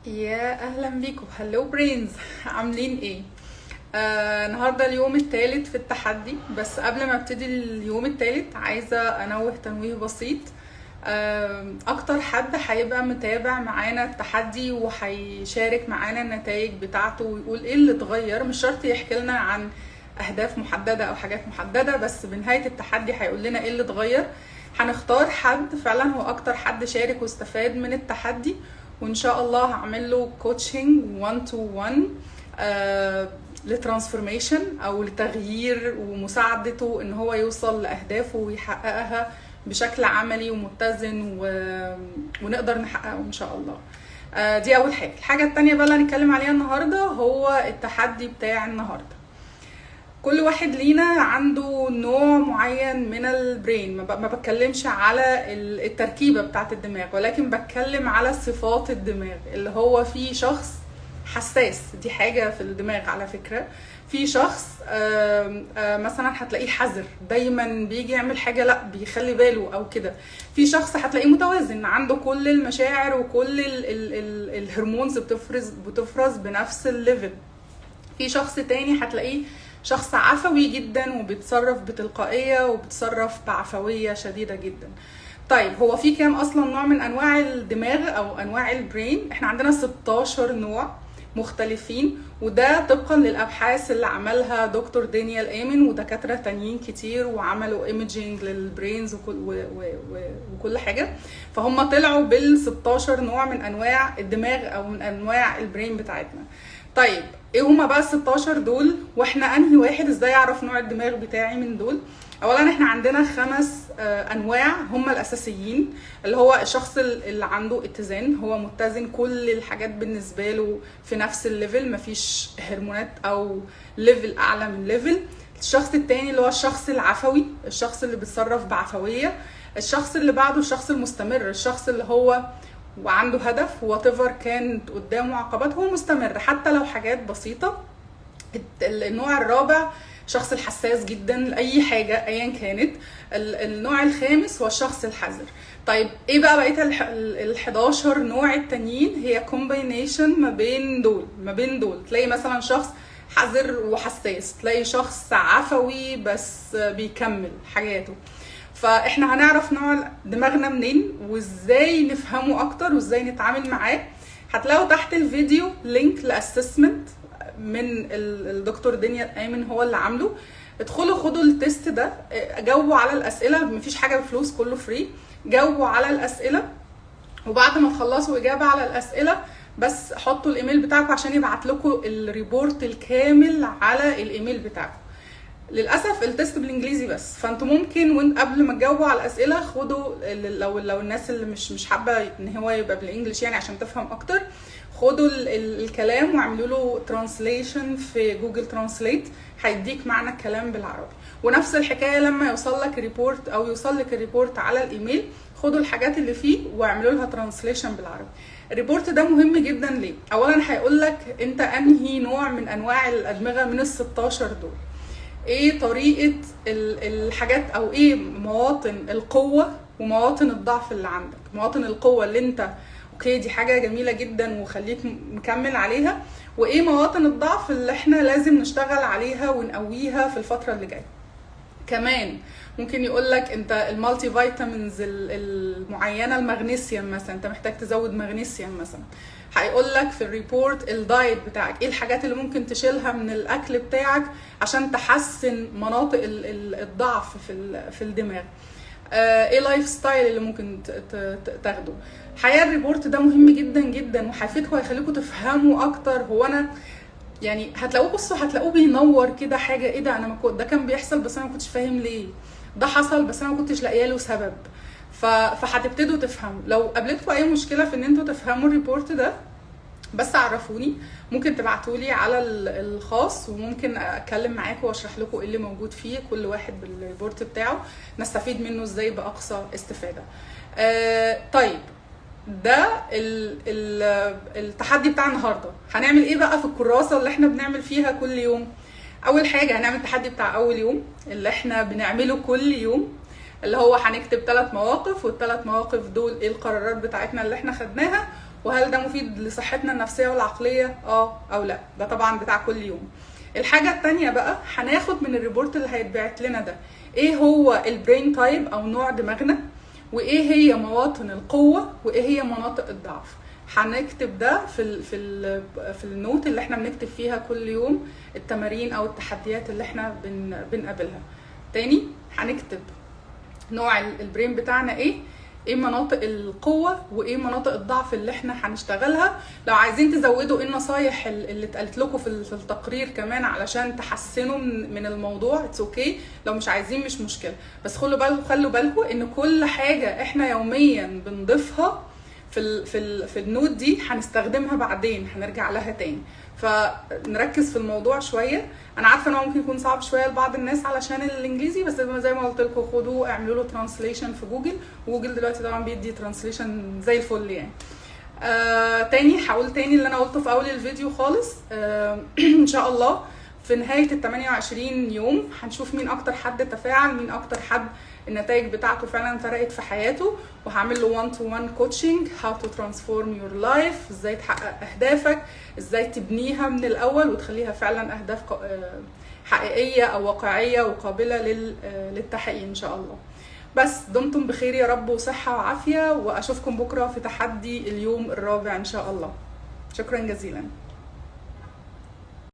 يا اهلا بيكم. هلو برينز، عاملين ايه؟ النهارده اليوم الثالث في التحدي، بس قبل ما ابتدي اليوم الثالث عايزه انوه تنويه بسيط. اكتر حد هيبقى متابع معانا التحدي وهيشارك معانا النتائج بتاعته ويقول ايه اللي اتغير، مش شرط يحكي لنا عن اهداف محدده او حاجات محدده، بس بنهايه التحدي هيقول لنا ايه اللي اتغير. هنختار حد فعلا هو اكتر حد شارك واستفاد من التحدي، وان شاء الله هعمل له كوتشنج 1 تو 1 لترانسفورميشن او لتغيير ومساعدته ان هو يوصل لاهدافه ويحققها بشكل عملي ومتزن ونقدر نحققه ان شاء الله. دي اول حاجه. الحاجه التانية بقى اللي هنتكلم عليها النهارده هو التحدي بتاع النهارده. كل واحد لينا عنده نوع معين من البرين، ما بتكلمش على التركيبة بتاعت الدماغ، ولكن بتكلم على صفات الدماغ. اللي هو في شخص حساس، دي حاجة في الدماغ على فكرة. في شخص مثلا هتلاقيه حذر، دايما بيجي يعمل حاجة لا بيخلي باله او كده. في شخص هتلاقيه متوازن، عنده كل المشاعر وكل الهرمونز بتفرز بنفس الليفل. في شخص تاني هتلاقيه شخص عفوي جدا وبيتصرف بتلقائية وبيتصرف بعفوية شديدة جدا. طيب هو في كام اصلا نوع من انواع الدماغ او انواع البرين؟ احنا عندنا 16 نوع مختلفين، وده طبقا للابحاث اللي عملها دكتور دانيال ايمن ودكاتره تانيين كتير، وعملوا ايميجينج للبرينز وكل حاجه. فهم طلعوا بال 16 نوع من انواع الدماغ او من انواع البرين بتاعتنا. طيب ايه هما بقى ال 16 دول؟ واحنا انهي واحد؟ ازاي اعرف نوع الدماغ بتاعي من دول؟ اولا احنا عندنا 5 انواع هما الاساسيين، اللي هو الشخص اللي عنده اتزان، هو متزن كل الحاجات بالنسبه له في نفس الليفل، مفيش هرمونات او ليفل اعلى من ليفل. الشخص التاني اللي هو الشخص العفوي، الشخص اللي بيتصرف بعفويه. الشخص اللي بعده الشخص المستمر، الشخص اللي هو وعنده هدف واتيفر كانت قدامه عقبات هو مستمر حتى لو حاجات بسيطه. النوع الرابع شخص الحساس جدا لاي حاجه ايا كانت. النوع الخامس هو الشخص الحذر. طيب ايه بقى بقيه ال 11 نوع التانيين؟ هي كومباينيشن ما بين دول. تلاقي مثلا شخص حذر وحساس، تلاقي شخص عفوي بس بيكمل حاجاته. فاحنا هنعرف نوع دماغنا منين وازاي نفهمه اكتر وازاي نتعامل معاه. هتلاقوا تحت الفيديو لينك لاسسمنت من الدكتور دانيال ايمن، هو اللي عامله. ادخلوا خدوا التست ده، جاوبوا على الاسئله، مفيش حاجه بفلوس، كله فري. جاوبوا على الاسئله، وبعد ما تخلصوا اجابه على الاسئله بس حطوا الايميل بتاعكم عشان يبعت لكم الريبورت الكامل على الايميل بتاعكم. للاسف التست بالانجليزي بس، فانتوا ممكن قبل ما تجاوبوا على الاسئله خدوا لو الناس اللي مش حابه ان هو يبقى بالانجلش يعني عشان تفهم اكتر، خدوا الكلام واعملوا له ترانسليشن في جوجل ترانسليت، هيديك معنى الكلام بالعربي. ونفس الحكايه لما يوصل لك ريبورت او يوصل لك الريبورت على الايميل، خدوا الحاجات اللي فيه واعملوا لها ترانسليشن بالعربي. الريبورت ده مهم جدا ليه؟ اولا هيقول لك انت انهي نوع من انواع الادمغه من ال 16 دول، ايه طريقه الحاجات او ايه مواطن القوه ومواطن الضعف اللي عندك. مواطن القوه اللي انت اوكي دي حاجه جميله جدا وخليك مكمل عليها، وايه مواطن الضعف اللي احنا لازم نشتغل عليها ونقويها في الفتره اللي جايه. كمان ممكن يقول لك انت المالتي فيتامينز المعينه، المغنيسيوم مثلا انت محتاج تزود مغنيسيوم مثلا. هيقول لك في الريبورت الدايت بتاعك، ايه الحاجات اللي ممكن تشيلها من الاكل بتاعك عشان تحسن مناطق الضعف في الدماغ. ايه لايف ستايل اللي ممكن تاخده. حقيقه الريبورت ده مهم جدا جدا وهيفيدكم، هيخليكم تفهموا اكتر. هو انا يعني هتلاقوه، بصوا هتلاقوه بينور كده حاجه، ايه ده انا ده كان بيحصل بس انا ما كنتش فاهم ليه، ده حصل بس انا ما كنتش لاقيه له سبب. فهتبتدوا تفهموا. لو قابلتكم اي مشكله في ان انتوا تفهموا الريبورت ده بس عرفوني، ممكن تبعتولي على الخاص وممكن اتكلم معاكم واشرح لكم ايه اللي موجود فيه، كل واحد بالريبورت بتاعه نستفيد منه ازاي باقصى استفاده. طيب ده التحدي بتاع النهارده. هنعمل ايه بقى في الكراسه اللي احنا بنعمل فيها كل يوم؟ اول حاجه هنعمل التحدي بتاع اول يوم اللي احنا بنعمله كل يوم، اللي هو هنكتب 3 مواقف، وال3 مواقف دول ايه القرارات بتاعتنا اللي احنا خدناها، وهل ده مفيد لصحتنا النفسيه والعقليه او لا. ده طبعا بتاع كل يوم. الحاجه التانية بقى، هناخد من الريبورت اللي هيتبعت لنا ده ايه هو البرين تايب او نوع دماغنا، وايه هي مواطن القوه، وايه هي مناطق الضعف. هنكتب ده في النوت اللي احنا بنكتب فيها كل يوم التمارين او التحديات اللي احنا بنقابلها. تاني هنكتب نوع البرين بتاعنا ايه مناطق القوة وايه مناطق الضعف اللي احنا هنشتغلها. لو عايزين تزودوا ايه النصايح اللي اتقالت لكم في التقرير كمان علشان تحسنوا من الموضوع اتس اوكي. لو مش عايزين مش مشكلة، بس خلوا بالكم ان كل حاجة احنا يوميا بنضيفها في النوت دي هنستخدمها بعدين، هنرجع لها تاني. فنركز في الموضوع شويه. انا عارفه انه ممكن يكون صعب شويه لبعض الناس علشان الانجليزي، بس زي ما قلت لكم خدوه اعملوا له ترانسليشن في جوجل، وجوجل دلوقتي طبعا بيدي ترانسليشن زي الفل يعني. تاني هقول تاني اللي انا قلته في اول الفيديو خالص. ان شاء الله في نهايه ال 28 يوم هنشوف مين اكتر حد تفاعل، مين اكتر حد النتائج بتاعته فعلا فرقت في حياته، وهعمل له 1-to-1 coaching how to transform your life، ازاي تحقق اهدافك، ازاي تبنيها من الاول وتخليها فعلا اهداف حقيقيه او واقعيه وقابله للتحقيق ان شاء الله. بس دمتم بخير يا رب وصحه وعافيه، واشوفكم بكره في تحدي اليوم الرابع ان شاء الله. شكرا جزيلا.